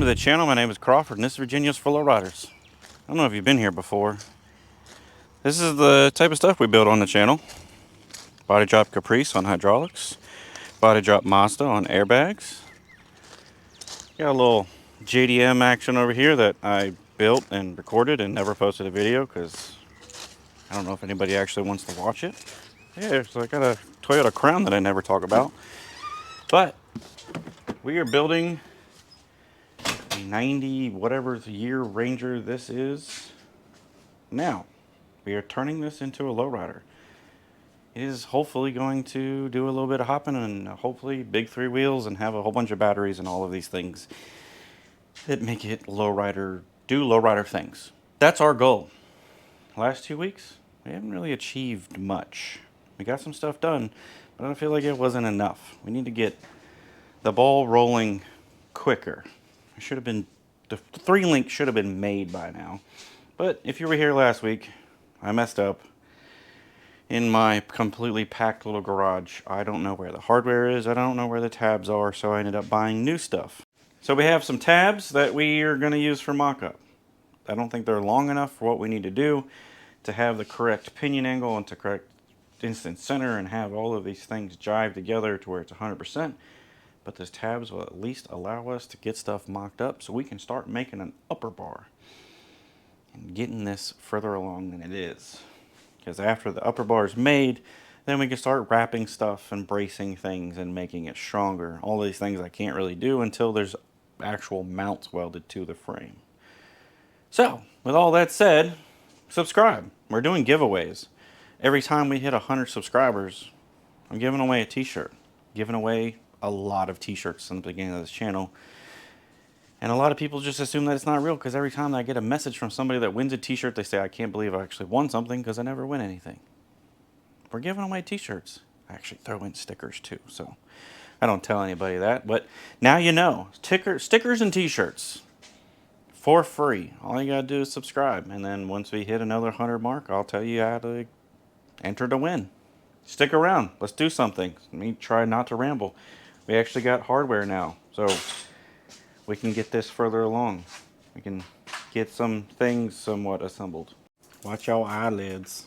to the channel. My name is Crawford and this is Virginia's for Lowriders. I don't know if you've been here before. This is the type of stuff we build on the channel. Body drop Caprice on hydraulics. Body drop Mazda on airbags. Got a little JDM action over here that I built and recorded and never posted a video because I don't know if anybody actually wants to watch it. Yeah, so I got a Toyota Crown that I never talk about. But we are building a 90 whatever year Ranger this is. Now, we are turning this into a lowrider. It is hopefully going to do a little bit of hopping and hopefully big 3 wheels and have a whole bunch of batteries and all of these things that make it do lowrider things. That's our goal. Last 2 weeks, we haven't really achieved much. We got some stuff done, but I don't feel like it wasn't enough. We need to get the ball rolling quicker. The 3-link should have been made by now. But if you were here last week, I messed up in my completely packed little garage. I don't know where the hardware is. I don't know where the tabs are, so I ended up buying new stuff. So we have some tabs that we are going to use for mock-up. I don't think they're long enough for what we need to do to have the correct pinion angle and to correct instant center and have all of these things jive together to where it's 100%. But those tabs will at least allow us to get stuff mocked up so we can start making an upper bar and getting this further along than it is. Because after the upper bar is made, then we can start wrapping stuff and bracing things and making it stronger. All these things I can't really do until there's actual mounts welded to the frame. So, with all that said, subscribe. We're doing giveaways. Every time we hit 100 subscribers, I'm giving away a t-shirt. Giving away a lot of t-shirts in the beginning of this channel. And a lot of people just assume that it's not real because every time I get a message from somebody that wins a t-shirt, they say, I can't believe I actually won something because I never win anything. We're giving away t-shirts. I actually throw in stickers too, so I don't tell anybody that. But now you know. Stickers and t-shirts for free. All you got to do is subscribe. And then once we hit another 100 mark, I'll tell you how to enter to win. Stick around. Let's do something. Let me try not to ramble. We actually got hardware now, so we can get this further along. We can get some things somewhat assembled. Watch your eyelids.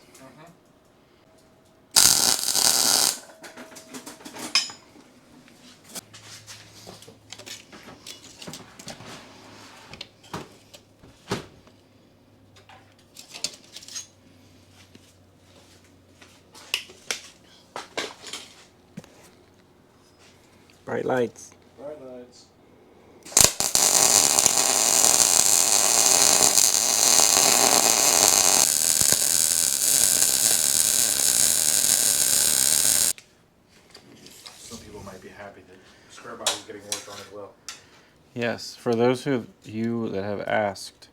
Bright lights. Bright lights. Some people might be happy that square body is getting worked on as well. Yes, for those of you that have asked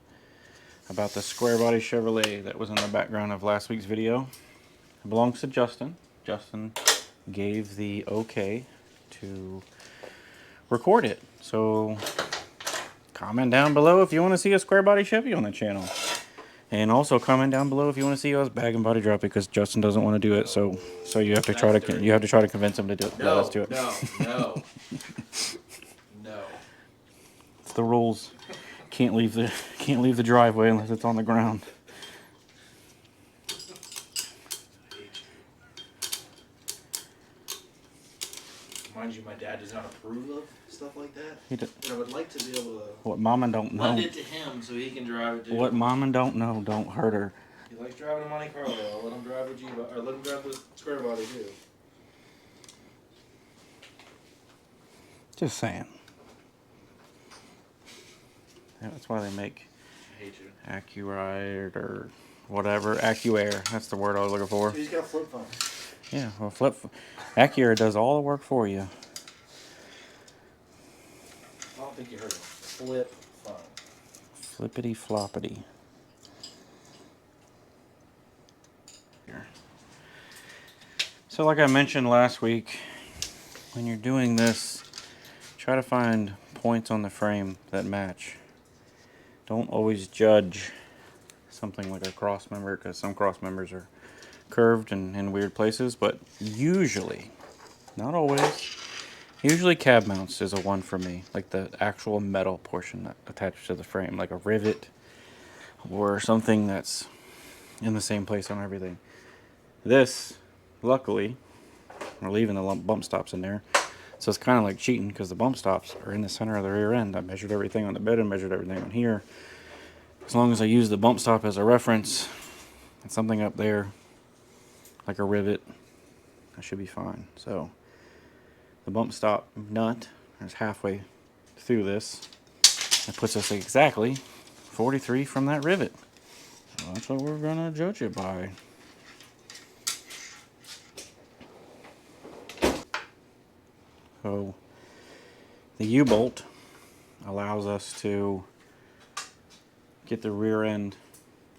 about the square body Chevrolet that was in the background of last week's video, it belongs to Justin. Justin gave the okay to record it. So comment down below if you want to see a square body Chevy on the channel. And also comment down below if you want to see us bag and body drop because Justin doesn't want to do it. So you have to try to convince him to do it. No, let's do it. No. It's the rules. Can't leave the driveway unless it's on the ground. Mind you, my dad does not approve of stuff like that. But I would like to be able to what mama don't know. lend it to him so he can drive it too. What mama don't know don't hurt her. He likes driving a Monte Carlo. I'll let him drive or let him drive the square body too. Just saying. That's why they make I hate you. AccuRide or whatever. AccuAir. That's the word I was looking for. He's got a flip phone. Yeah, well, AccuAir does all the work for you. I don't think you heard him. Flip phone. Flippity floppity. Here. So like I mentioned last week, when you're doing this, try to find points on the frame that match. Don't always judge something like a cross member because some cross members are curved and in weird places, but usually, not always, Usually cab mounts is a one for me, like the actual metal portion that attached to the frame, like a rivet or something that's in the same place on everything. This, luckily, we're leaving the bump stops in there, so it's kind of like cheating because the bump stops are in the center of the rear end. I measured everything on the bed and measured everything on here. As long as I use the bump stop as a reference and something up there, like a rivet, I should be fine. So the bump stop nut is halfway through this. It puts us exactly 43 from that rivet. So that's what we're gonna judge it by. So the U-bolt allows us to get the rear end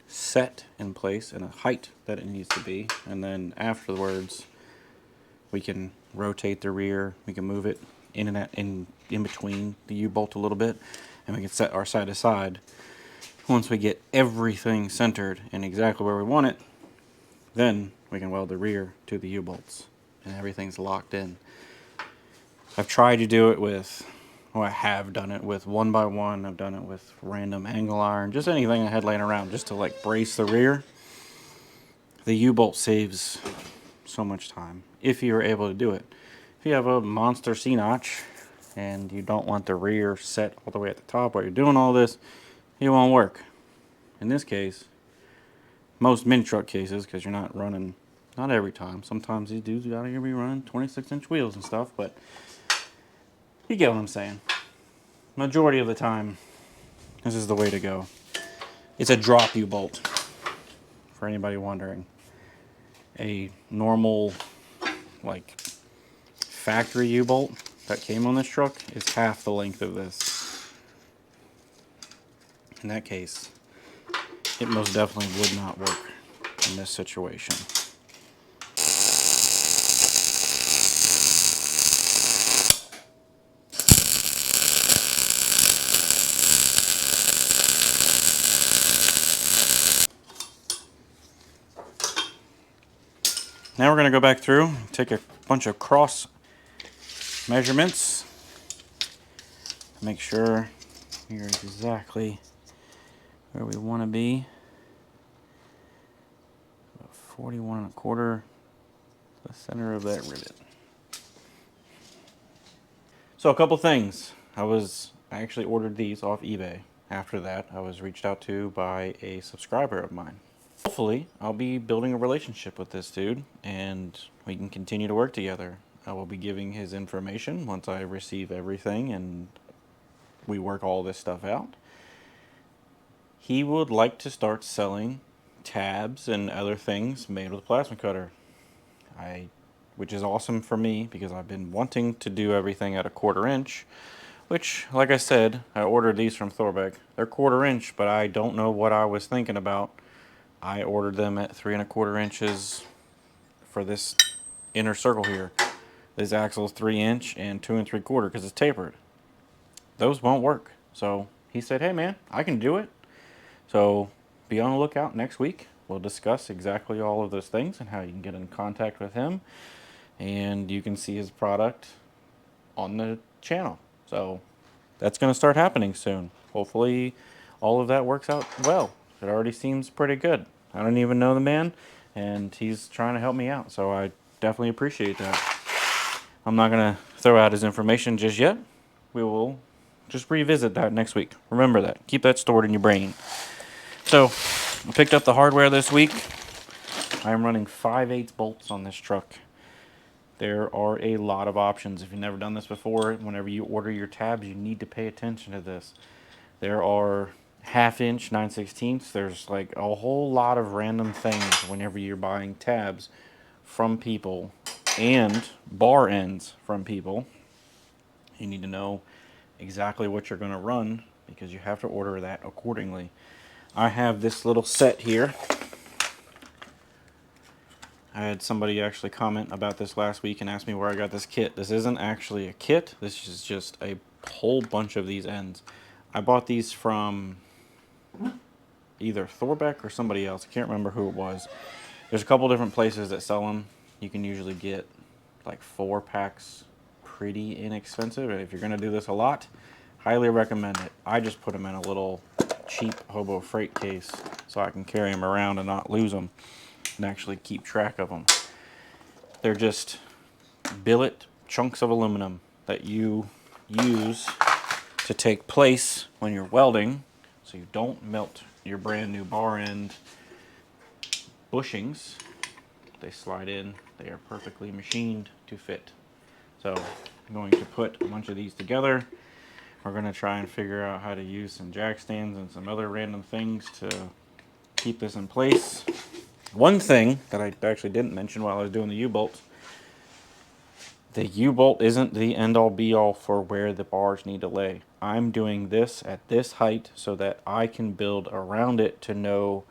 set in place in a height that it needs to be, and then afterwards we can rotate the rear, we can move it in and out, in between the U-bolt a little bit, and we can set our side to side. Once we get everything centered and exactly where we want it, then we can weld the rear to the U-bolts and everything's locked in. I've tried to do it with, well, I have done it with 1x1, I've done it with random angle iron, just anything I had laying around just to like brace the rear. The U-bolt saves so much time if you're able to do it. If you have a monster C-notch and you don't want the rear set all the way at the top while you're doing all this, it won't work. In this case, most mini truck cases, because you're not running, not every time, sometimes these dudes gotta be running 26-inch wheels and stuff, but you get what I'm saying. Majority of the time, this is the way to go. It's a drop U-bolt, for anybody wondering. A normal, like, factory U-bolt that came on this truck is half the length of this. In that case, it most definitely would not work in this situation. Now we're going to go back through, take a bunch of cross measurements, make sure you're exactly where we want to be. 41 1/4, the center of that rivet. So a couple things. I actually ordered these off eBay. After that, I was reached out to by a subscriber of mine. Hopefully, I'll be building a relationship with this dude, and we can continue to work together. I will be giving his information once I receive everything and we work all this stuff out. He would like to start selling tabs and other things made with a plasma cutter. Which is awesome for me because I've been wanting to do everything at a 1/4 inch, which, like I said, I ordered these from Thorbeck. They're 1/4 inch, but I don't know what I was thinking about. I ordered them at 3 1/4 inches for this inner circle here. This axle is 3 inch and 2 3/4 because it's tapered. Those won't work. So he said, hey man, I can do it. So be on the lookout next week. We'll discuss exactly all of those things and how you can get in contact with him. And you can see his product on the channel. So that's going to start happening soon. Hopefully all of that works out well. It already seems pretty good. I don't even know the man, and he's trying to help me out, so I definitely appreciate that. I'm not going to throw out his information just yet. We will just revisit that next week. Remember that. Keep that stored in your brain. So I picked up the hardware this week. I'm running 5/8 bolts on this truck. There are a lot of options. If you've never done this before, whenever you order your tabs, you need to pay attention to this. There are 1/2 inch 9/16. There's like a whole lot of random things whenever you're buying tabs from people and bar ends from people. You need to know exactly what you're going to run because you have to order that accordingly. I have this little set here. I had somebody actually comment about this last week and ask me where I got this kit. This isn't actually a kit. This is just a whole bunch of these ends. I bought these from either Thorbeck or somebody else. I can't remember who it was. There's a couple different places that sell them. You can usually get like 4 packs pretty inexpensive. And if you're gonna do this a lot, highly recommend it. I just put them in a little cheap hobo freight case so I can carry them around and not lose them and actually keep track of them. They're just billet chunks of aluminum that you use to take place when you're welding so you don't melt your brand new bar end bushings. They slide in, they are perfectly machined to fit. So I'm going to put a bunch of these together. We're going to try and figure out how to use some jack stands and some other random things to keep this in place. One thing that I actually didn't mention while I was doing the U-bolts, the U-bolt isn't the end-all be-all for where the bars need to lay. I'm doing this at this height so that I can build around it to know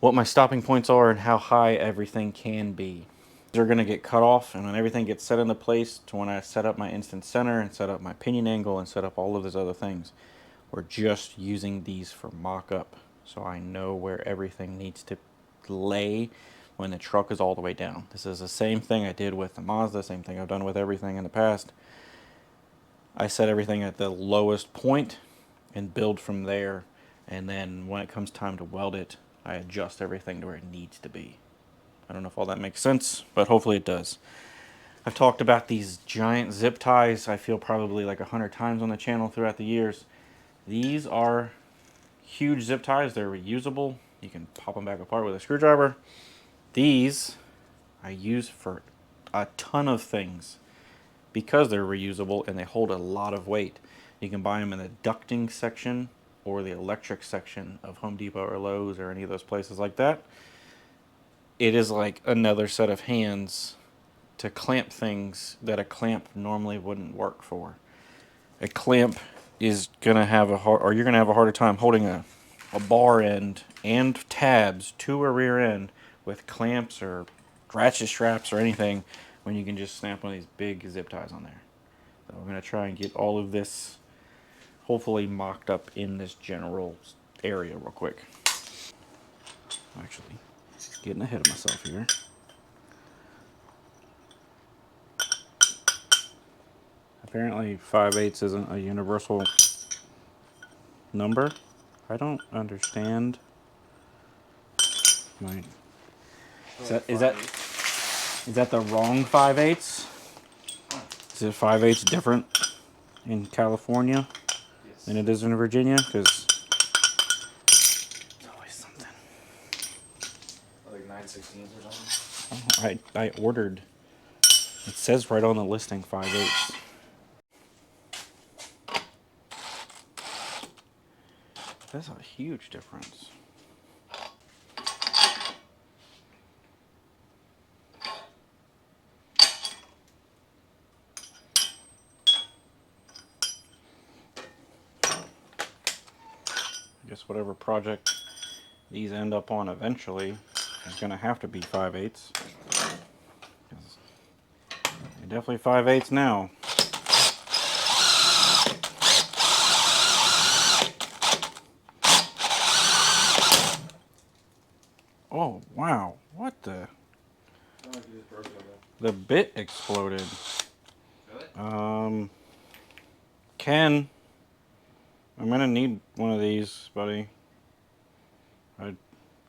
what my stopping points are and how high everything can be. They're going to get cut off, and when everything gets set into place to when I set up my instant center and set up my pinion angle and set up all of those other things, we're just using these for mock-up so I know where everything needs to lay when the truck is all the way down. This is the same thing I did with the Mazda, same thing I've done with everything in the past. I set everything at the lowest point and build from there, and then when it comes time to weld it, I adjust everything to where it needs to be. I don't know if all that makes sense, but hopefully it does. I've talked about these giant zip ties, I feel probably like 100 times on the channel throughout the years. These are huge zip ties. They're reusable. You can pop them back apart with a screwdriver. These I use for a ton of things because they're reusable and they hold a lot of weight. You can buy them in the ducting section or the electric section of Home Depot or Lowe's or any of those places like that. It is like another set of hands to clamp things that a clamp normally wouldn't work for. A clamp is gonna have you're gonna have a harder time holding a bar end and tabs to a rear end with clamps or ratchet straps or anything when you can just snap one of these big zip ties on there. So we're gonna try and get all of this hopefully mocked up in this general area real quick. Actually, getting ahead of myself here. Apparently 5/8 isn't a universal number. I don't understand. Right. Is that the wrong 5/8? Is it 5/8 different in California than it is in Virginia? Because it's always something. Like 9/16 or something. I ordered. It says right on the listing 5/8. That's a huge difference. I guess whatever project these end up on eventually is going to have to be 5/8. They're definitely 5/8 now. Oh, wow. What the? The bit exploded. Really? Ken, I'm gonna need one of these, buddy.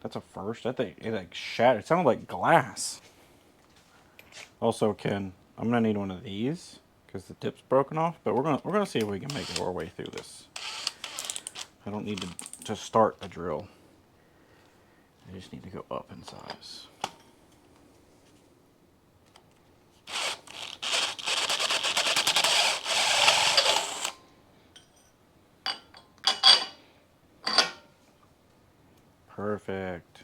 That's a first. That thing, it like shattered. It sounded like glass. Also, Ken, I'm gonna need one of these because the tip's broken off. But we're gonna see if we can make our way through this. I don't need to start a drill. I just need to go up in size. Perfect.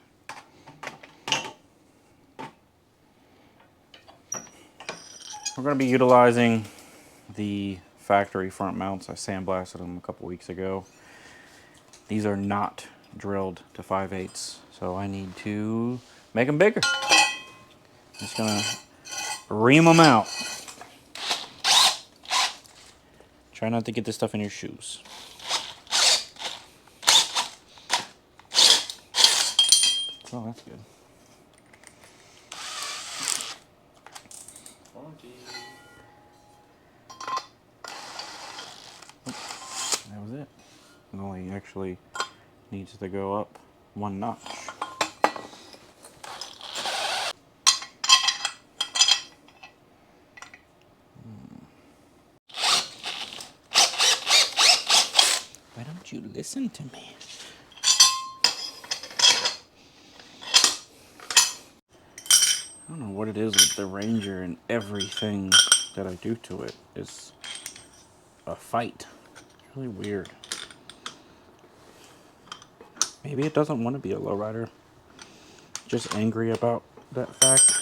We're going to be utilizing the factory front mounts. I sandblasted them a couple weeks ago. These are not drilled to 5/8, so I need to make them bigger. I'm just going to ream them out. Try not to get this stuff in your shoes. Oh, that's good. Funky. It only actually needs to go up 1 notch. Why don't you listen to me? I don't know what it is with the Ranger, and everything that I do to it is a fight. It's really weird. Maybe it doesn't want to be a lowrider. Just angry about that fact.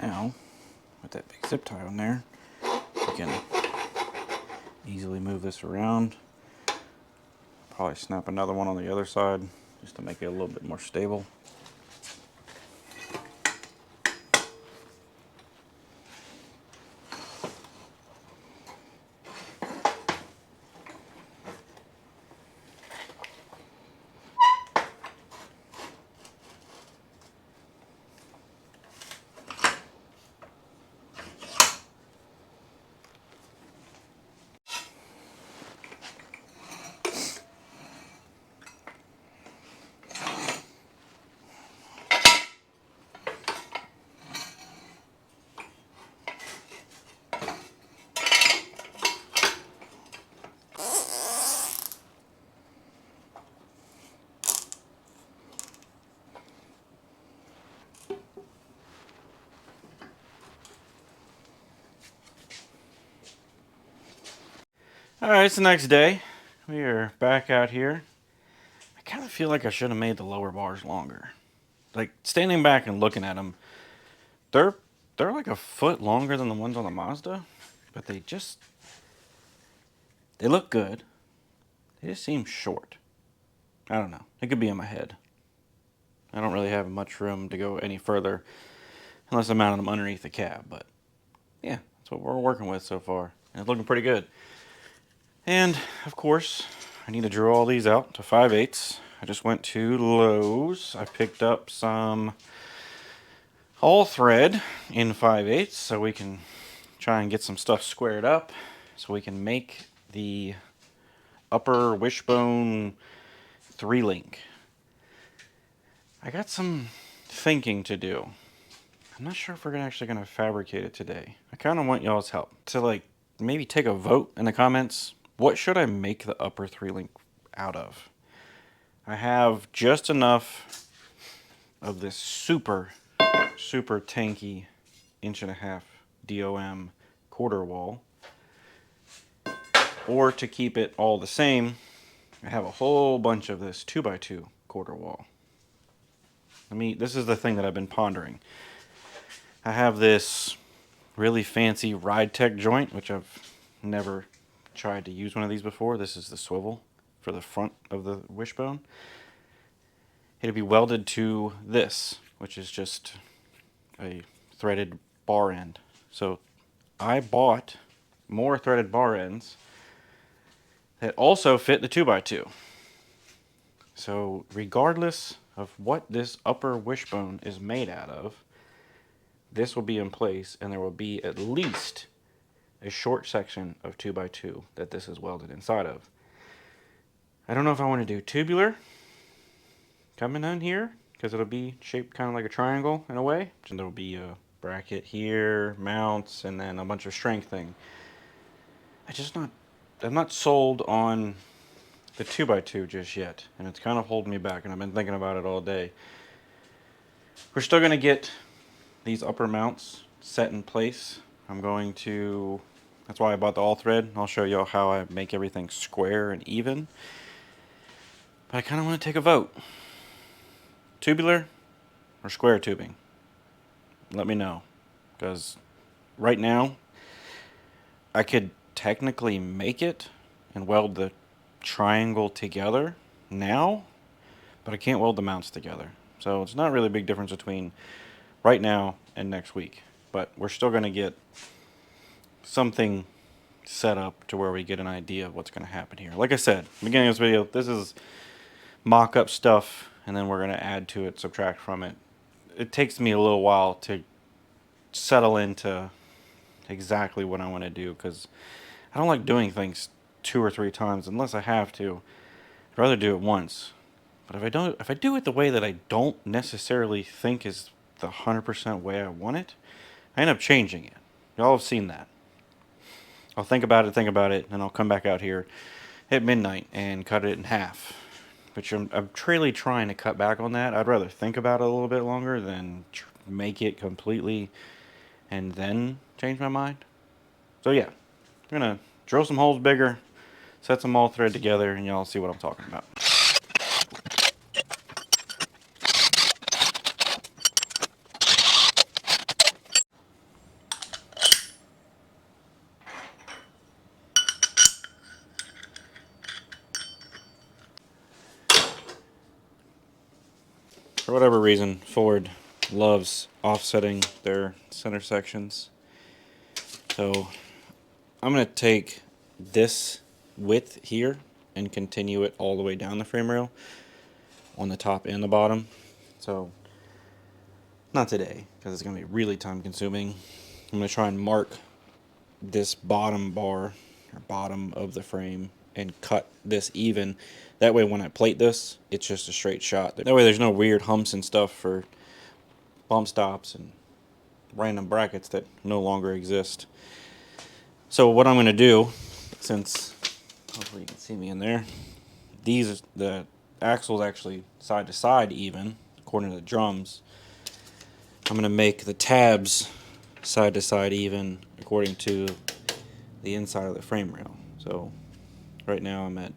Now, with that big zip tie on there, you can easily move this around. Probably snap another one on the other side just to make it a little bit more stable. Alright, it's the next day. We are back out here. I kind of feel like I should have made the lower bars longer. Like, standing back and looking at them, they're like a foot longer than the ones on the Mazda, but they look good. They just seem short. I don't know. It could be in my head. I don't really have much room to go any further unless I mounted them underneath the cab, but yeah, that's what we're working with so far. And it's looking pretty good. And, of course, I need to drill all these out to 5/8. I just went to Lowe's. I picked up some all thread in 5/8 so we can try and get some stuff squared up so we can make the upper wishbone 3-link. I got some thinking to do. I'm not sure if we're actually going to fabricate it today. I kind of want y'all's help to, like, maybe take a vote in the comments. What should I make the upper 3-link out of? I have just enough of this super tanky 1.5 DOM quarter wall. Or to keep it all the same, I have a whole bunch of this 2x2 quarter wall. This is the thing that I've been pondering. I have this really fancy Ride Tech joint, which I've never tried to use one of these before. This is the swivel for the front of the wishbone. It'll be welded to this, which is just a threaded bar end. So I bought more threaded bar ends that also fit the 2x2. So regardless of what this upper wishbone is made out of, this will be in place, and there will be at least a short section of 2x2 that this is welded inside of. I don't know if I want to do tubular coming in here because it'll be shaped kind of like a triangle in a way. And there'll be a bracket here, mounts, and then a bunch of strength thing. I'm not sold on the 2x2 just yet, and it's kind of holding me back, and I've been thinking about it all day. We're still going to get these upper mounts set in place. That's why I bought the all thread. I'll show you how I make everything square and even. But I kind of want to take a vote. Tubular or square tubing? Let me know. Because right now, I could technically make it and weld the triangle together now, but I can't weld the mounts together. So it's not really a big difference between right now and next week. But we're still going to get something set up to where we get an idea of what's going to happen here. Like I said, beginning of this video, this is mock-up stuff, and then we're going to add to it, subtract from it. It takes me a little while to settle into exactly what I want to do, because I don't like doing things 2 or 3 times unless I have to. I'd rather do it once. But if I do it the way that I don't necessarily think is the 100% way I want it, I end up changing it. Y'all have seen that. I'll think about it, and I'll come back out here at midnight and cut it in half. Which I'm really trying to cut back on that. I'd rather think about it a little bit longer than make it completely and then change my mind. So yeah, I'm going to drill some holes bigger, set some all thread together, and y'all see what I'm talking about. For whatever reason, Ford loves offsetting their center sections. So I'm going to take this width here and continue it all the way down the frame rail on the top and the bottom. So not today, because it's going to be really time consuming. I'm going to try and mark this bottom bar or bottom of the frame and cut this even. That way when I plate this, it's just a straight shot. That way there's no weird humps and stuff for bump stops and random brackets that no longer exist. So what I'm going to do, since hopefully you can see me in there, the axle's actually side to side even, according to the drums. I'm going to make the tabs side to side even according to the inside of the frame rail. So right now I'm at,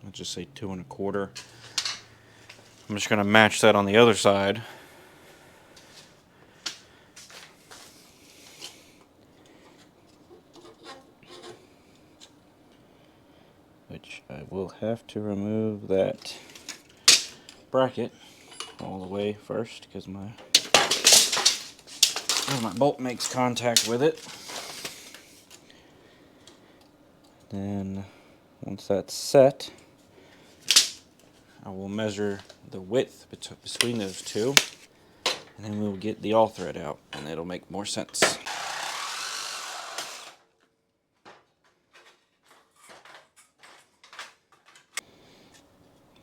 let's just say 2 1/4. I'm just going to match that on the other side. Which I will have to remove that bracket all the way first because my bolt makes contact with it. Then once that's set, I will measure the width between those two, and then we'll get the all thread out, and it'll make more sense.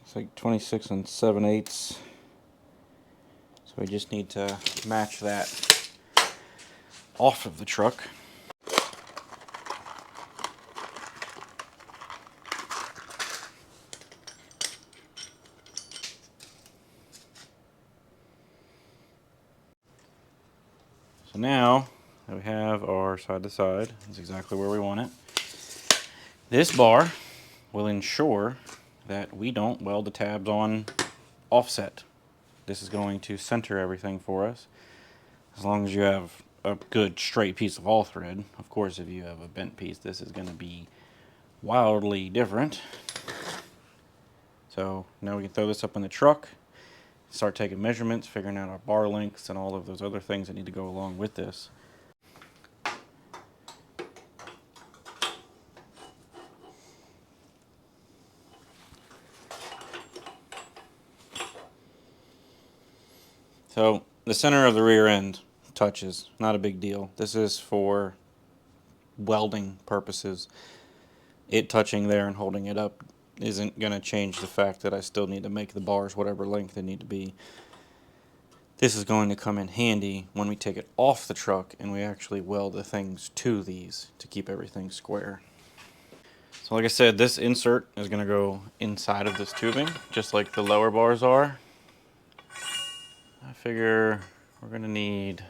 It's like 26 7/8. So I just need to match that off of the truck. So now that we have our side to side, that's exactly where we want it. This bar will ensure that we don't weld the tabs on offset. This is going to center everything for us. As long as you have a good straight piece of all thread. Of course, if you have a bent piece, this is going to be wildly different. So now we can throw this up in the truck, start taking measurements, figuring out our bar lengths and all of those other things that need to go along with this. So the center of the rear end touches, not a big deal. This is for welding purposes. It touching there and holding it up isn't going to change the fact that I still need to make the bars whatever length they need to be. This is going to come in handy when we take it off the truck and we actually weld the things to these to keep everything square. So like I said, this insert is going to go inside of this tubing, just like the lower bars are. I figure we're going to need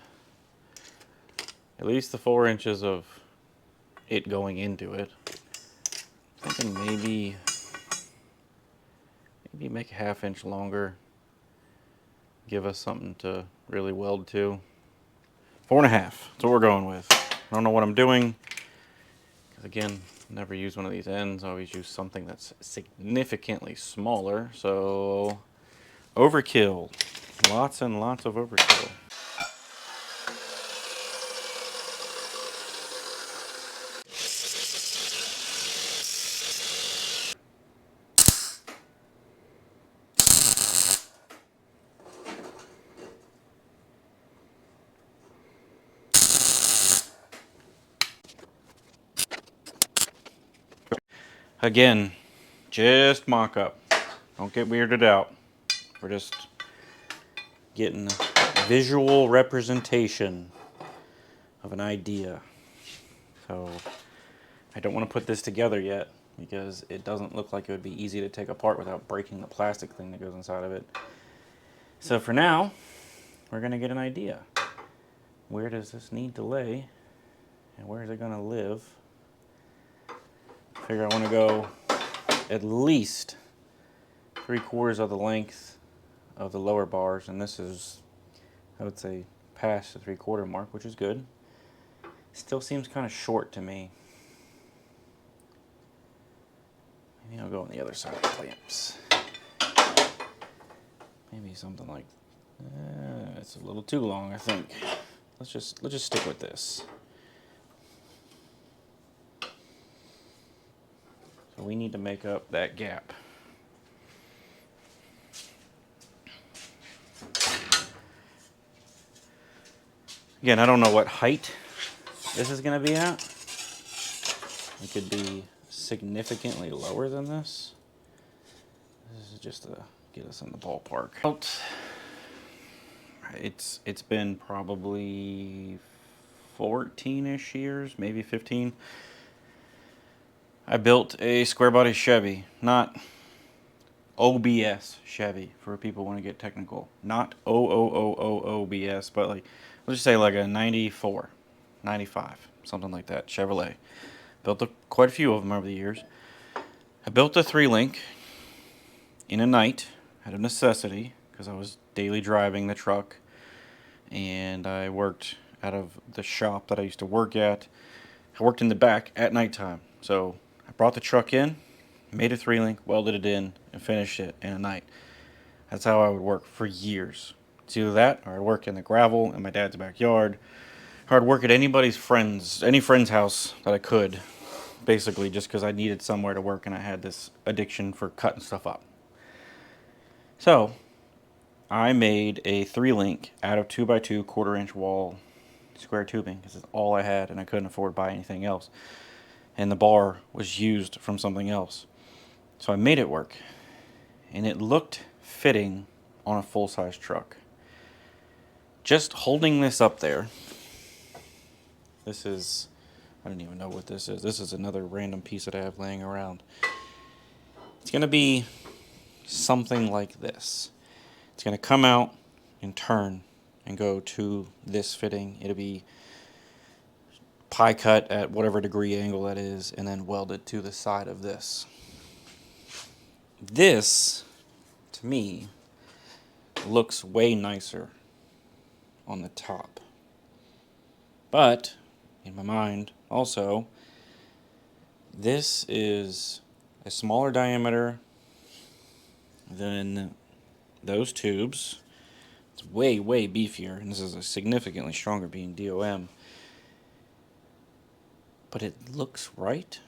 at least the 4 inches of it going into it. I'm thinking maybe make a 1/2 inch longer. Give us something to really weld to. 4.5. That's what we're going with. I don't know what I'm doing. Because again, never use one of these ends. I always use something that's significantly smaller. So, overkill. Lots and lots of overkill. Again, just mock up. Don't get weirded out. We're just getting a visual representation of an idea. So I don't want to put this together yet because it doesn't look like it would be easy to take apart without breaking the plastic thing that goes inside of it. So for now, we're going to get an idea. Where does this need to lay and where is it going to live? I figure I want to go at least 3/4 of the length of the lower bars, and this is, I would say, past the 3/4 mark, which is good. Still seems kind of short to me. Maybe I'll go on the other side of the clamps. Maybe something like it's a little too long, I think. Let's just stick with this. So we need to make up that gap. Again, I don't know what height this is going to be at. It could be significantly lower than this. This is just to get us in the ballpark. It's been probably 14-ish years, maybe 15. I built a square body Chevy, not OBS Chevy for people who want to get technical. Not OBS, but like, let's just say like a 94, 95, something like that, Chevrolet. Built quite a few of them over the years. I built a 3-link in a night out of necessity because I was daily driving the truck and I worked out of the shop that I used to work at. I worked in the back at nighttime. So I brought the truck in, made a 3-link, welded it in, and finished it in a night. That's how I would work for years. It's either that or I'd work in the gravel in my dad's backyard, or I'd work at any friend's house that I could, basically just because I needed somewhere to work and I had this addiction for cutting stuff up. So I made a 3-link out of 2x2 1/4-inch wall square tubing because it's all I had and I couldn't afford to buy anything else. And the bar was used from something else. So I made it work. And it looked fitting on a full-size truck. Just holding this up there. This is, I don't even know what this is. This is another random piece that I have laying around. It's going to be something like this. It's going to come out and turn and go to this fitting. It'll be pie cut at whatever degree angle that is and then welded to the side of this. This, to me, looks way nicer on the top. But, in my mind, also, this is a smaller diameter than those tubes. It's way, way beefier, and this is a significantly stronger being DOM. But it looks right.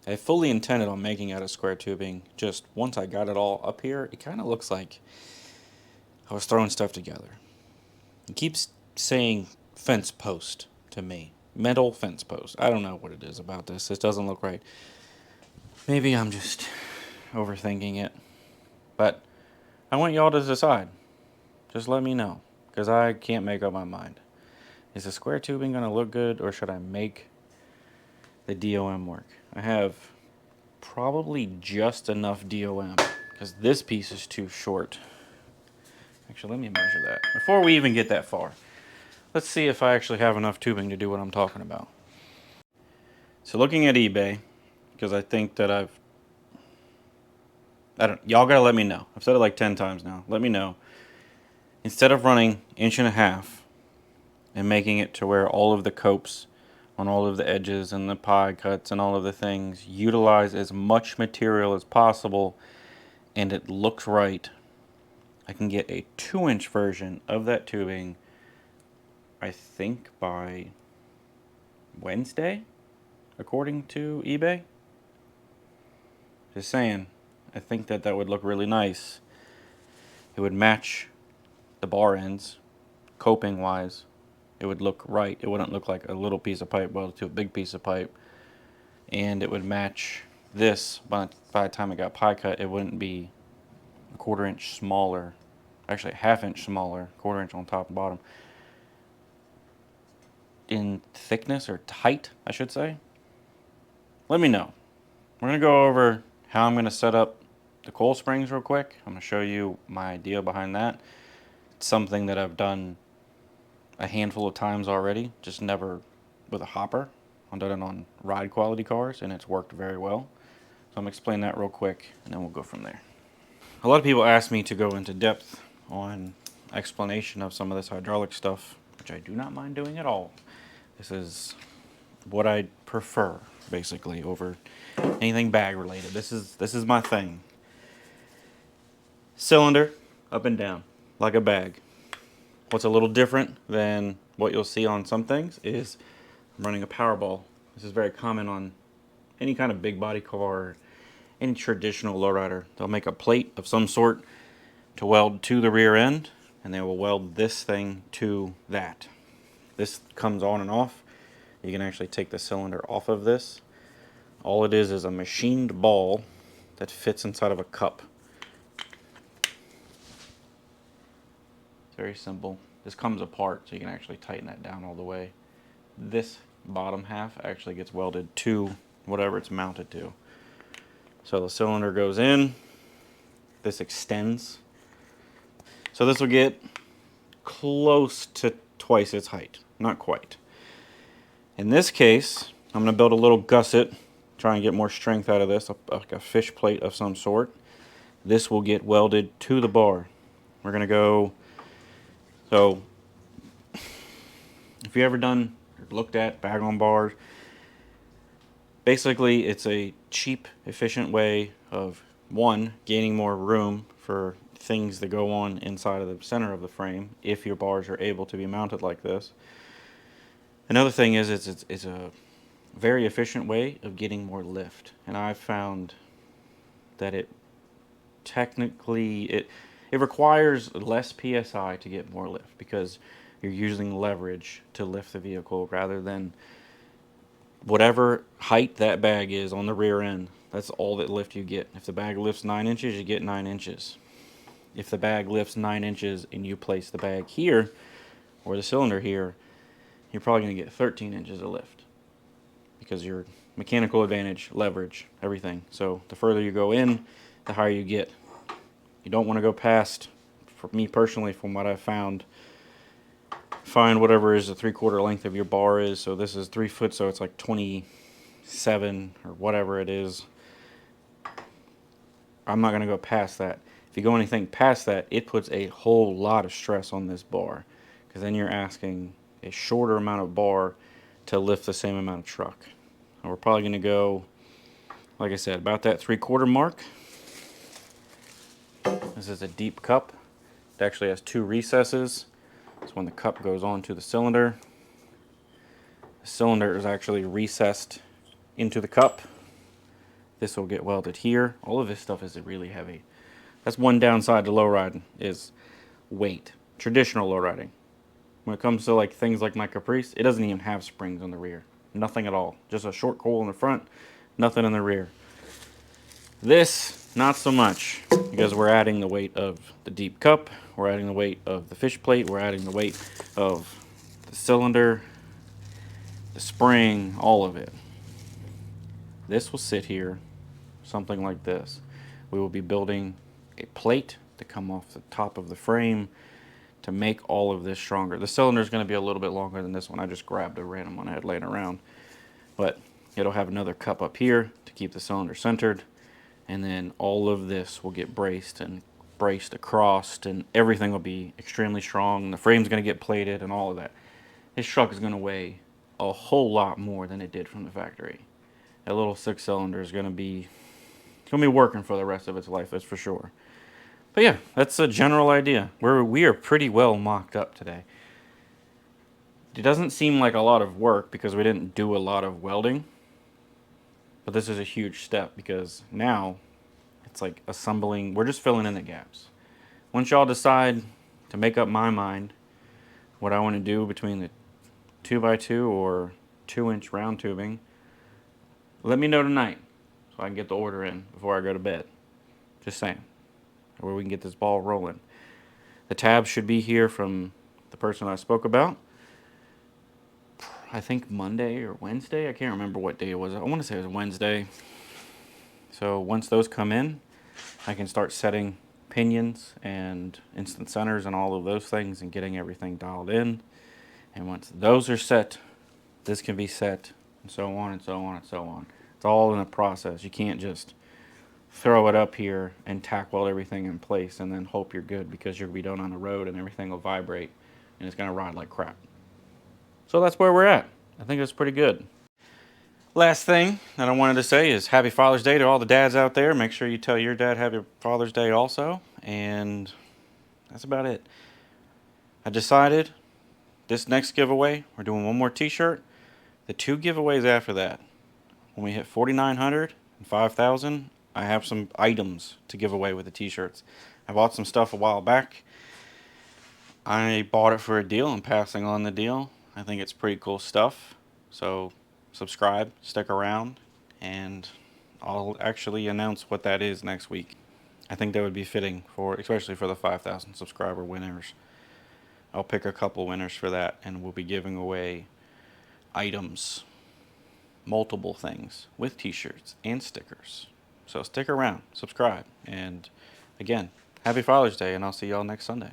I fully intended on making out of square tubing. Just once I got it all up here, it kind of looks like I was throwing stuff together. It keeps saying fence post to me. Metal fence post. I don't know what it is about this. This doesn't look right. Maybe I'm just overthinking it. But I want y'all to decide. Just let me know, because I can't make up my mind. Is the square tubing going to look good, or should I make the DOM work? I have probably just enough DOM, because this piece is too short. Actually, let me measure that. Before we even get that far, let's see if I actually have enough tubing to do what I'm talking about. So looking at eBay, because I think that y'all gotta let me know. I've said it like 10 times now. Let me know. Instead of running 1.5 inches and making it to where all of the copes on all of the edges and the pie cuts and all of the things utilize as much material as possible and it looks right, I can get a 2-inch version of that tubing, I think by Wednesday, according to eBay. Just saying, I think that that would look really nice. It would match the bar ends, coping wise. It would look right. It wouldn't look like a little piece of pipe welded to a big piece of pipe. And it would match this, but by the time it got pie cut, it wouldn't be a 1/4 inch smaller. Actually, a 1/2 inch smaller, 1/4 inch on top and bottom. In thickness, or height, I should say. Let me know. We're going to go over how I'm going to set up the coil springs real quick. I'm going to show you my idea behind that. It's something that I've done a handful of times already, just never with a hopper. I've done it on ride quality cars and it's worked very well. So I'm going to explain that real quick and then we'll go from there. A lot of people ask me to go into depth on explanation of some of this hydraulic stuff, which I do not mind doing at all. This is what I prefer, basically, over anything bag related. This is my thing. Cylinder, up and down, like a bag. What's a little different than what you'll see on some things is I'm running a power ball. This is very common on any kind of big body car, any traditional lowrider. They'll make a plate of some sort to weld to the rear end, and they will weld this thing to that. This comes on and off. You can actually take the cylinder off of this. All it is a machined ball that fits inside of a cup. It's very simple. This comes apart so you can actually tighten that down all the way. This bottom half actually gets welded to whatever it's mounted to. So the cylinder goes in, this extends. So this will get close to twice its height, not quite. In this case, I'm going to build a little gusset, try and get more strength out of this, like a fish plate of some sort. This will get welded to the bar. We're going to go, so if you ever done or looked at bag on bars, basically it's a cheap, efficient way of, one, gaining more room for things that go on inside of the center of the frame if your bars are able to be mounted like this. Another thing is it's a very efficient way of getting more lift, and I've found that it requires less PSI to get more lift because you're using leverage to lift the vehicle rather than whatever height that bag is on the rear end. That's all that lift you get. If the bag lifts 9 inches, you get 9 inches. If the bag lifts 9 inches and you place the bag here or the cylinder here, you're probably going to get 13 inches of lift because your mechanical advantage, leverage, everything. So the further you go in, the higher you get. You don't want to go past, for me personally, from what I've found, find whatever is the 3/4 length of your bar is. So this is 3 foot, so it's like 27 or whatever it is. I'm not going to go past that. If you go anything past that, it puts a whole lot of stress on this bar because then you're asking a shorter amount of bar to lift the same amount of truck. And we're probably going to go, like I said, about that 3/4 mark. This is a deep cup. It actually has 2 recesses. So when the cup goes onto the cylinder is actually recessed into the cup. This will get welded here. All of this stuff is really heavy. That's one downside to lowriding is weight. Traditional lowriding. When it comes to like things like my Caprice, it doesn't even have springs on the rear. Nothing at all. Just a short coil in the front, nothing in the rear. This, not so much, because we're adding the weight of the deep cup, we're adding the weight of the fish plate, we're adding the weight of the cylinder, the spring, all of it. This will sit here, something like this. We will be building a plate to come off the top of the frame to make all of this stronger. The cylinder is going to be a little bit longer than this one. I just grabbed a random one I had laying around. But it'll have another cup up here to keep the cylinder centered. And then all of this will get braced across, and everything will be extremely strong. The frame's going to get plated and all of that. This truck is going to weigh a whole lot more than it did from the factory. That little 6-cylinder is going to be working for the rest of its life, that's for sure. But yeah, that's a general idea. We are pretty well mocked up today. It doesn't seem like a lot of work because we didn't do a lot of welding. But this is a huge step because now it's like assembling. We're just filling in the gaps. Once y'all decide to make up my mind what I want to do between the 2x2 or 2-inch round tubing, let me know tonight so I can get the order in before I go to bed. Just saying. Where we can get this ball rolling. The tabs should be here from the person I spoke about. I think Monday or Wednesday. I can't remember what day it was. I want to say it was Wednesday. So once those come in, I can start setting pinions and instant centers and all of those things and getting everything dialed in. And once those are set, this can be set, and so on and so on and so on. It's all in a process. You can't just throw it up here and tack weld everything in place and then hope you're good because you're going to be down on the road and everything will vibrate and it's going to ride like crap. So that's where we're at. I think that's pretty good. Last thing that I wanted to say is Happy Father's Day to all the dads out there. Make sure you tell your dad Happy Father's Day also. And that's about it. I decided this next giveaway, we're doing one more t-shirt. The 2 giveaways after that, when we hit 4,900 and 5,000, I have some items to give away with the t-shirts. I bought some stuff a while back. I bought it for a deal. I'm passing on the deal. I think it's pretty cool stuff. So subscribe, stick around, and I'll actually announce what that is next week. I think that would be fitting especially for the 5,000 subscriber winners. I'll pick a couple winners for that, and we'll be giving away items, multiple things, with t-shirts and stickers. So stick around, subscribe, and again, Happy Father's Day, and I'll see y'all next Sunday.